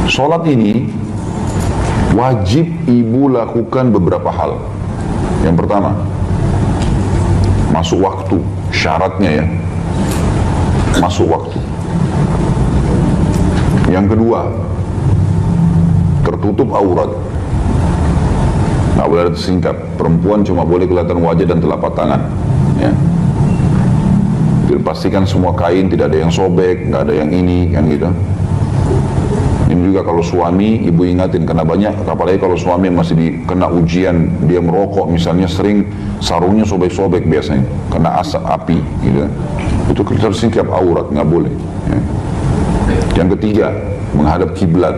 Sholat ini wajib ibu lakukan beberapa hal. Yang pertama, masuk waktu, syaratnya ya, masuk waktu. Yang kedua, tertutup aurat, nggak boleh ada tersingkap. Perempuan cuma boleh kelihatan wajah dan telapak tangan, ya. Dipastikan semua kain, tidak ada yang sobek, nggak ada yang ini, kan gitu. Ini juga kalau suami, ibu ingatin, karena banyak, apalagi kalau suami masih kena ujian, dia merokok misalnya, sering sarungnya sobek-sobek biasanya, kena asap api, gitu. Itu tersingkap aurat, nggak boleh. Ya. Yang ketiga, menghadap kiblat.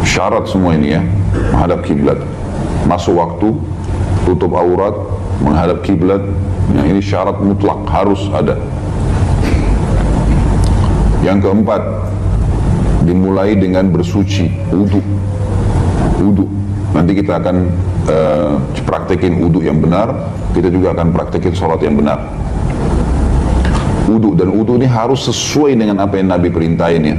Syarat semua ini ya, menghadap kiblat. Masuk waktu, tutup aurat, menghadap kiblat. Yang ini syarat mutlak, harus ada. Yang keempat, dimulai dengan bersuci, wudu. Wudu. Nanti kita akan praktekin wudu yang benar, kita juga akan praktekin sholat yang benar. Wudu, dan wudu ini harus sesuai dengan apa yang Nabi perintahin ya.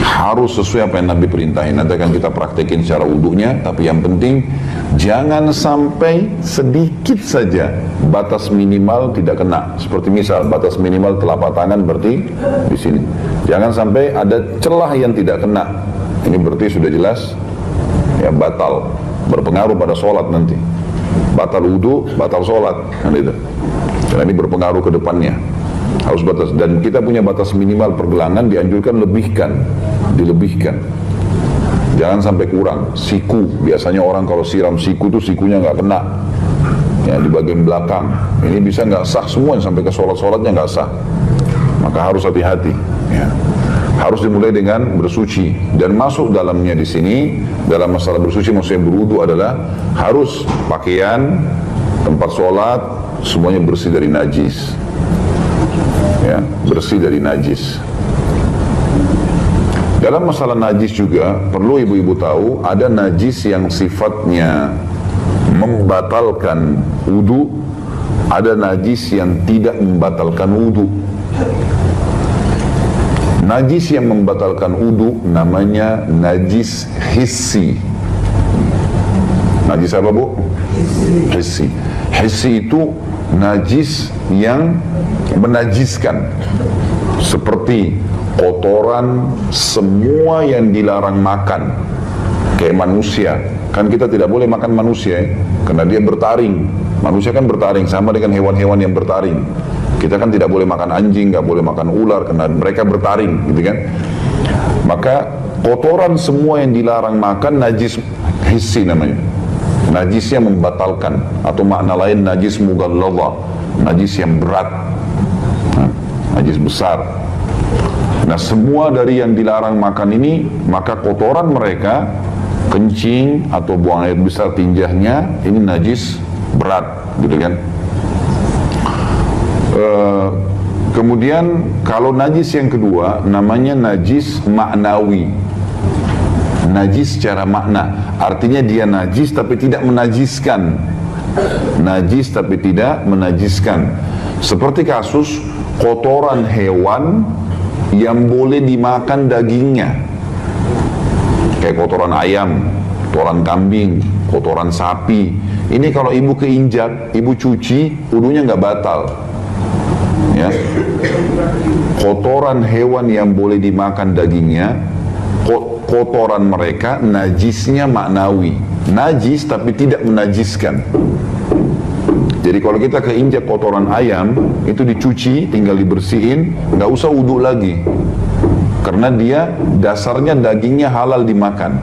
Harus sesuai apa yang Nabi perintahin. Nanti akan kita praktekin secara wudunya, tapi yang penting jangan sampai sedikit saja batas minimal tidak kena. Seperti misal batas minimal telapak tangan berarti di sini. Jangan sampai ada celah yang tidak kena. Ini berarti sudah jelas ya batal, berpengaruh pada sholat nanti. Batal wudu, batal sholat, kan itu. Karena ini berpengaruh ke depannya. Harus batas, dan kita punya batas minimal pergelangan, dianjurkan dilebihkan. Jangan sampai kurang. Siku, biasanya orang kalau siram siku tuh sikunya nggak kena ya, di bagian belakang. Ini bisa nggak sah semua, sampai ke sholatnya nggak sah. Maka harus hati-hati ya. Harus dimulai dengan bersuci, dan masuk dalamnya di sini dalam masalah bersuci, maksudnya berwudu adalah harus pakaian, tempat sholat semuanya bersih dari najis ya, bersih dari najis. Dalam masalah najis juga perlu ibu-ibu tahu, ada najis yang sifatnya membatalkan wudu, ada najis yang tidak membatalkan wudu. Najis yang membatalkan wudu namanya najis hissi. Najis apa bu? Hissi. Hissi itu najis yang menajiskan, seperti kotoran semua yang dilarang makan, kayak manusia. Kan kita tidak boleh makan manusia ya, karena dia bertaring. Manusia kan bertaring, sama dengan hewan-hewan yang bertaring. Kita kan tidak boleh makan anjing, nggak boleh makan ular, karena mereka bertaring, gitu kan. Maka kotoran semua yang dilarang makan najis hissi namanya. Najis yang membatalkan, atau makna lain najis mughalladha, najis yang berat, najis besar. Nah, semua dari yang dilarang makan ini, maka kotoran mereka, kencing atau buang air besar tinjahnya, ini najis berat, gitu kan. Kemudian kalau najis yang kedua namanya najis maknawi. Najis secara makna, artinya dia najis tapi tidak menajiskan. Najis tapi tidak menajiskan. Seperti kasus kotoran hewan yang boleh dimakan dagingnya, kayak kotoran ayam, kotoran kambing, kotoran sapi. Ini kalau ibu keinjak, ibu cuci, wudunya nggak batal. Ya. Kotoran hewan yang boleh dimakan dagingnya, kotoran mereka najisnya maknawi, najis tapi tidak menajiskan. Jadi kalau kita keinjak kotoran ayam, itu dicuci, tinggal dibersihin, nggak usah wudu lagi, karena dia dasarnya dagingnya halal dimakan.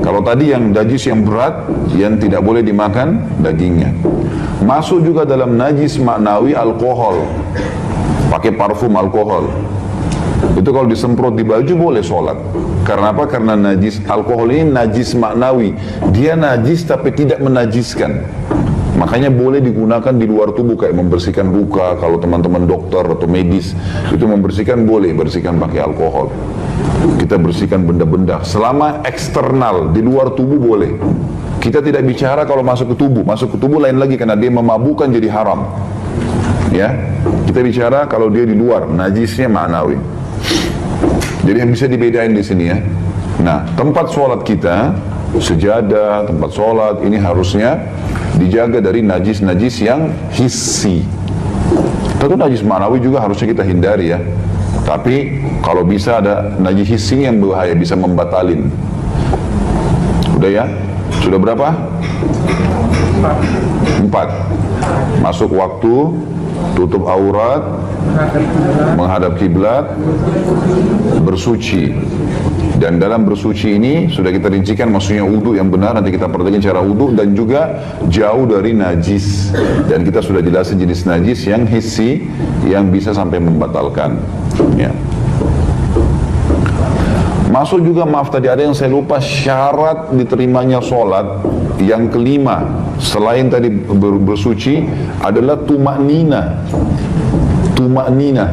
Kalau tadi yang najis yang berat, yang tidak boleh dimakan dagingnya. Masuk juga dalam najis maknawi alkohol, pakai parfum alkohol. Itu kalau disemprot di baju boleh sholat. Karena apa? Karena najis alkohol ini najis maknawi, dia najis tapi tidak menajiskan. Makanya boleh digunakan di luar tubuh, kayak membersihkan luka. Kalau teman-teman dokter atau medis itu membersihkan, boleh bersihkan pakai alkohol. Kita bersihkan benda-benda selama eksternal, di luar tubuh boleh. Kita tidak bicara kalau masuk ke tubuh lain lagi, karena dia memabukkan jadi haram. Ya, kita bicara kalau dia di luar, najisnya maknawi. Jadi yang bisa dibedain di sini ya. Nah, tempat sholat kita, sejadah, tempat sholat ini harusnya dijaga dari najis-najis yang hissi. Tentu najis ma'nawi juga harusnya kita hindari ya. Tapi kalau bisa ada najis hissi yang berbahaya, bisa membatalin. Udah ya? Sudah berapa? 4. Masuk waktu, tutup aurat, menghadap kiblat, bersuci. Dan dalam bersuci ini sudah kita rincikan maksudnya wudu yang benar, nanti kita perhatikan cara wudu, dan juga jauh dari najis. Dan kita sudah jelasin jenis najis yang hissi yang bisa sampai membatalkan ya. Masuk juga, maaf tadi ada yang saya lupa, syarat diterimanya sholat yang kelima selain tadi bersuci adalah tumaknina. Tumaknina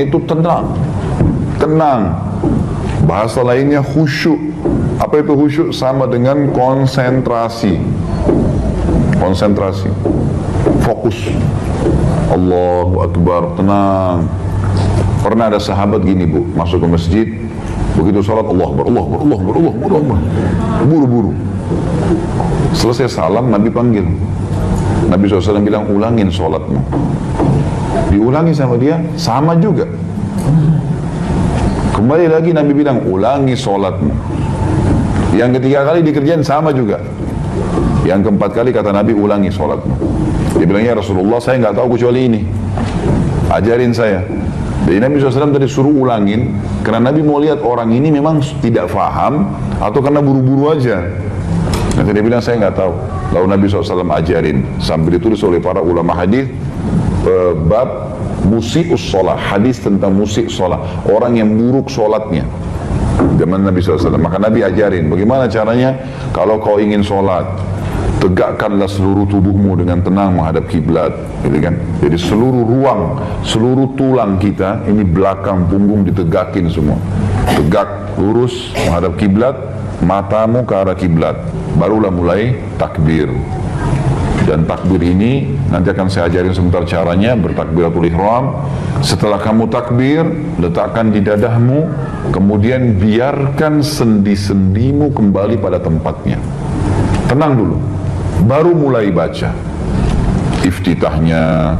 itu tenang. Bahasa lainnya khusyuk. Apa itu khusyuk? Sama dengan konsentrasi. Fokus. Allahu Akbar, tenang. Pernah ada sahabat gini bu, masuk ke masjid, begitu sholat Allah Akbar, buru-buru. Selesai salam, Nabi panggil. Nabi SAW bilang, ulangin sholatmu. Diulangi sama dia, sama juga. Kembali lagi Nabi bilang, ulangi sholatmu. Yang ketiga kali dikerjain sama juga. Yang keempat kali kata Nabi, ulangi sholatmu. Dia bilang, ya Rasulullah, saya nggak tahu kecuali ini. Ajarin saya. Jadi Nabi SAW tadi suruh ulangin, karena Nabi mau lihat orang ini memang tidak faham atau karena buru-buru aja. Nanti dia bilang, saya nggak tahu. Lalu Nabi SAW ajarin, sambil ditulis oleh para ulama hadis, bab musi'us sholat, hadis tentang musik sholat, orang yang buruk sholatnya. Zaman Nabi SAW, maka Nabi ajarin, bagaimana caranya, kalau kau ingin sholat, tegakkanlah seluruh tubuhmu dengan tenang menghadap kiblat, gitu kan? Jadi seluruh ruang, seluruh tulang kita, ini belakang punggung ditegakin semua. Tegak, lurus, menghadap kiblat, matamu ke arah kiblat. Barulah mulai takbir. Dan takbir ini nanti akan saya ajarin sebentar caranya, bertakbiratul ihram. Setelah kamu takbir, letakkan di dadahmu, kemudian biarkan sendi-sendimu kembali pada tempatnya. Tenang dulu. Baru mulai baca iftitahnya,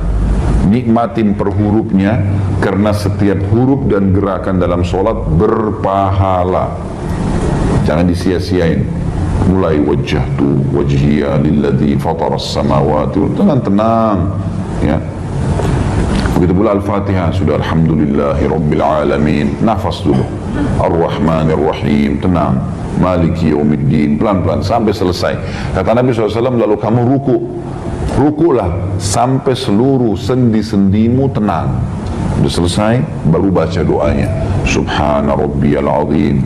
nikmatin per hurufnya, karena setiap huruf dan gerakan dalam sholat berpahala. Jangan disia-siain. Mulai wajjahtu wajhiya lilladzi fataras samawati, tenang ya. Begitu pula Al-Fatihah, sudah alhamdulillahi rabbil alamin, nafas dulu, ar-rahmanir rahim, tenang, maliki yaumiddin, pelan-pelan sampai selesai. Kata Nabi SAW, lalu kamu rukulah sampai seluruh sendi-sendimu tenang. Sudah selesai, baru baca doanya, subhana rabbiyal azim.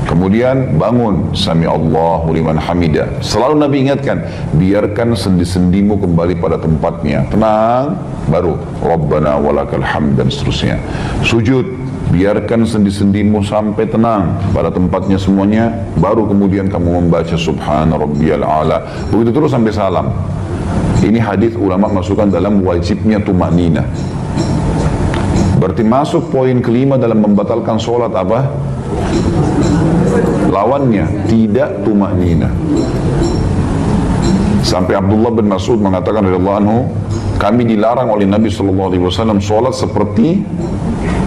Kemudian bangun, sami Allahu liman hamidah. Selalu Nabi ingatkan, biarkan sendi-sendimu kembali pada tempatnya, tenang, baru Rabbana walakal hamd, dan seterusnya. Sujud, biarkan sendi-sendimu sampai tenang pada tempatnya semuanya, baru kemudian kamu membaca subhana rabbiyal a'la. Begitu terus sampai salam. Ini hadis ulama masukkan dalam wajibnya tumaknina. Berarti masuk poin kelima dalam membatalkan sholat apa? Lawannya, tidak tumaknina. Sampai Abdullah bin Mas'ud mengatakan radhiyallahu anhu, kami dilarang oleh Nabi SAW sholat seperti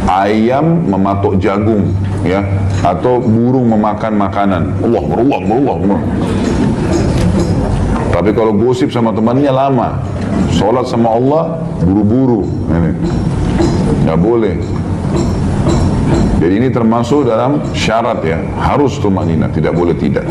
ayam mematok jagung, ya, atau burung memakan makanan. Allah. Tapi kalau gosip sama temannya lama, sholat sama Allah buru-buru, nggak boleh. Jadi ini termasuk dalam syarat ya, harus tumaknina, tidak boleh tidak.